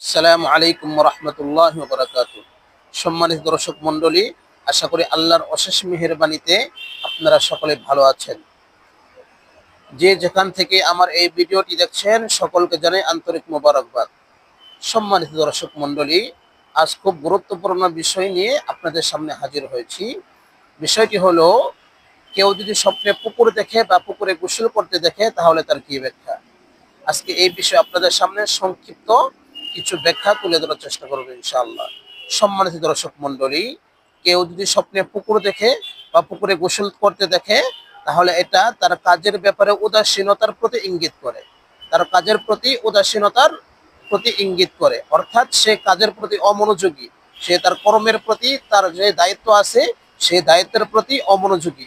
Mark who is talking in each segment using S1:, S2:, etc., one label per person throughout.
S1: আসসালামু আলাইকুম রাহমাতুল্লাহি ওয়া বারাকাতুহু। সম্মানিত দর্শক মণ্ডলী, আশা করি আল্লাহর অশেষ মেহেরবানিতে আপনারা সকলে ভালো আছেন। যে যেখান থেকে আমার এই ভিডিওটি দেখছেন সকলকে জানাই আন্তরিক মোবারকবাদ। সম্মানিত দর্শক মণ্ডলী, আজ খুব গুরুত্বপূর্ণ বিষয় নিয়ে আপনাদের সামনে হাজির হয়েছি। বিষয়টি হলো, কেউ যদি স্বপ্নে পুকুর দেখে বা পুকুরে গোসল করতে দেখে তাহলে তার কি ব্যাখ্যা। আজকে এই বিষয়ে আপনাদের সামনে সংক্ষিপ্ত কিছু ব্যাখ্যা তুলে ধরার চেষ্টা করবো ইনশাআল্লাহ। সম্মানিত দর্শক মণ্ডলী, কেউ যদি স্বপ্নে পুকুর দেখে বা পুকুরে গোসল করতে দেখে তাহলে এটা তার কাজের ব্যাপারে উদাসীনতার প্রতি ইঙ্গিত করে। তার কাজের প্রতি উদাসীনতার প্রতি ইঙ্গিত করে, অর্থাৎ সে কাজের প্রতি অমনোযোগী, সে তার কর্মের প্রতি, তার যে দায়িত্ব আছে সেই দায়িত্বের প্রতি অমনোযোগী,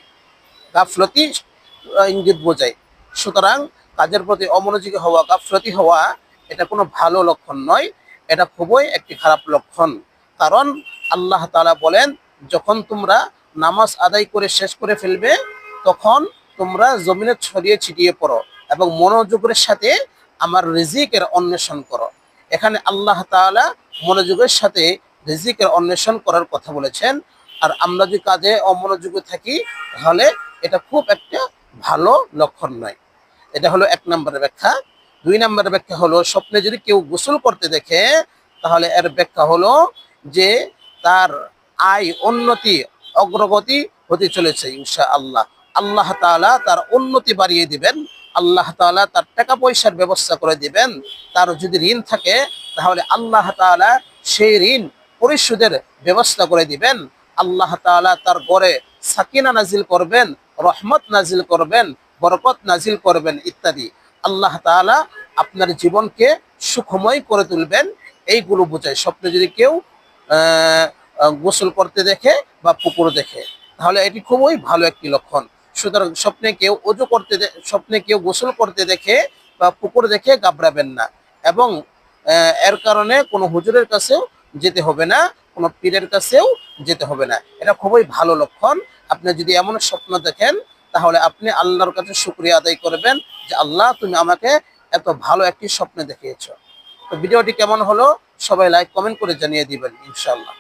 S1: গাফলতি ইঙ্গিত বোঝায়। সুতরাং কাজের প্রতি অমনোযোগী হওয়া, গাফলতি হওয়া এটা কোনো ভালো লক্ষণ নয়, এটা খুবই একটি খারাপ লক্ষণ। কারণ আল্লাহ তাআলা বলেন, যখন তোমরা নামাজ আদায় করে শেষ করে ফেলবে তখন তোমরা জমিনে ছড়িয়ে ছিটিয়ে পড়ো এবং মনোযোগের সাথে আমার রিজিকের অন্বেষণ করো। এখানে আল্লাহ তাআলা মনোযোগের সাথে রিজিকের অন্বেষণ করার কথা বলেছেন। আর আমরা যদি কাজে অমনোযোগী থাকি তাহলে এটা খুব একটা ভালো লক্ষণ নয়। এটা হলো এক নম্বরের ব্যাখ্যা। দুই নম্বরের ব্যাখ্যা হলো, স্বপ্নে যদি কেউ গোসল করতে দেখে তাহলে এর ব্যাখ্যা হলো যে তার আয়, উন্নতি, অগ্রগতি হতে চলেছে ইনশাআল্লাহ। আল্লাহ তাআলা তার উন্নতি বাড়িয়ে দিবেন, আল্লাহ তাআলা তার টাকা পয়সার ব্যবস্থা করে দিবেন। তার যদি ঋণ থাকে তাহলে আল্লাহ তাআলা সেই ঋণ পরিশোধের ব্যবস্থা করে দিবেন। আল্লাহ তাআলা তার ঘরে সাকিনা নাজিল করবেন, রহমত নাজিল করবেন, বরকত নাজিল করবেন ইত্যাদি। আল্লাহ তাআলা আপনার জীবনকে সুখময় করে তুলবেন, এইগুলো বোঝায় স্বপ্নে যদি কেউ গোসল করতে দেখে বা পুকুর দেখে, তাহলে এটি খুবই ভালো একটি লক্ষণ। সুতরাং স্বপ্নে কেউ গোসল করতে দেখে বা পুকুর দেখে ঘাবড়াবেন না, এবং এর কারণে কোনো হুজুরের কাছেও যেতে হবে না, কোনো পীরের কাছেও যেতে হবে না। এটা খুবই ভালো লক্ষণ। আপনি যদি এমন স্বপ্ন দেখেন তাহলে আপনি আল্লাহর কাছে শুকরিয়া আদায় করবেন যে আল্লাহ, তুমি আমাকে এত ভালো একটি স্বপ্ন দেখিয়েছো। তো ভিডিওটি কেমন হলো সবাই লাইক কমেন্ট করে জানিয়ে দিবেন ইনশাআল্লাহ।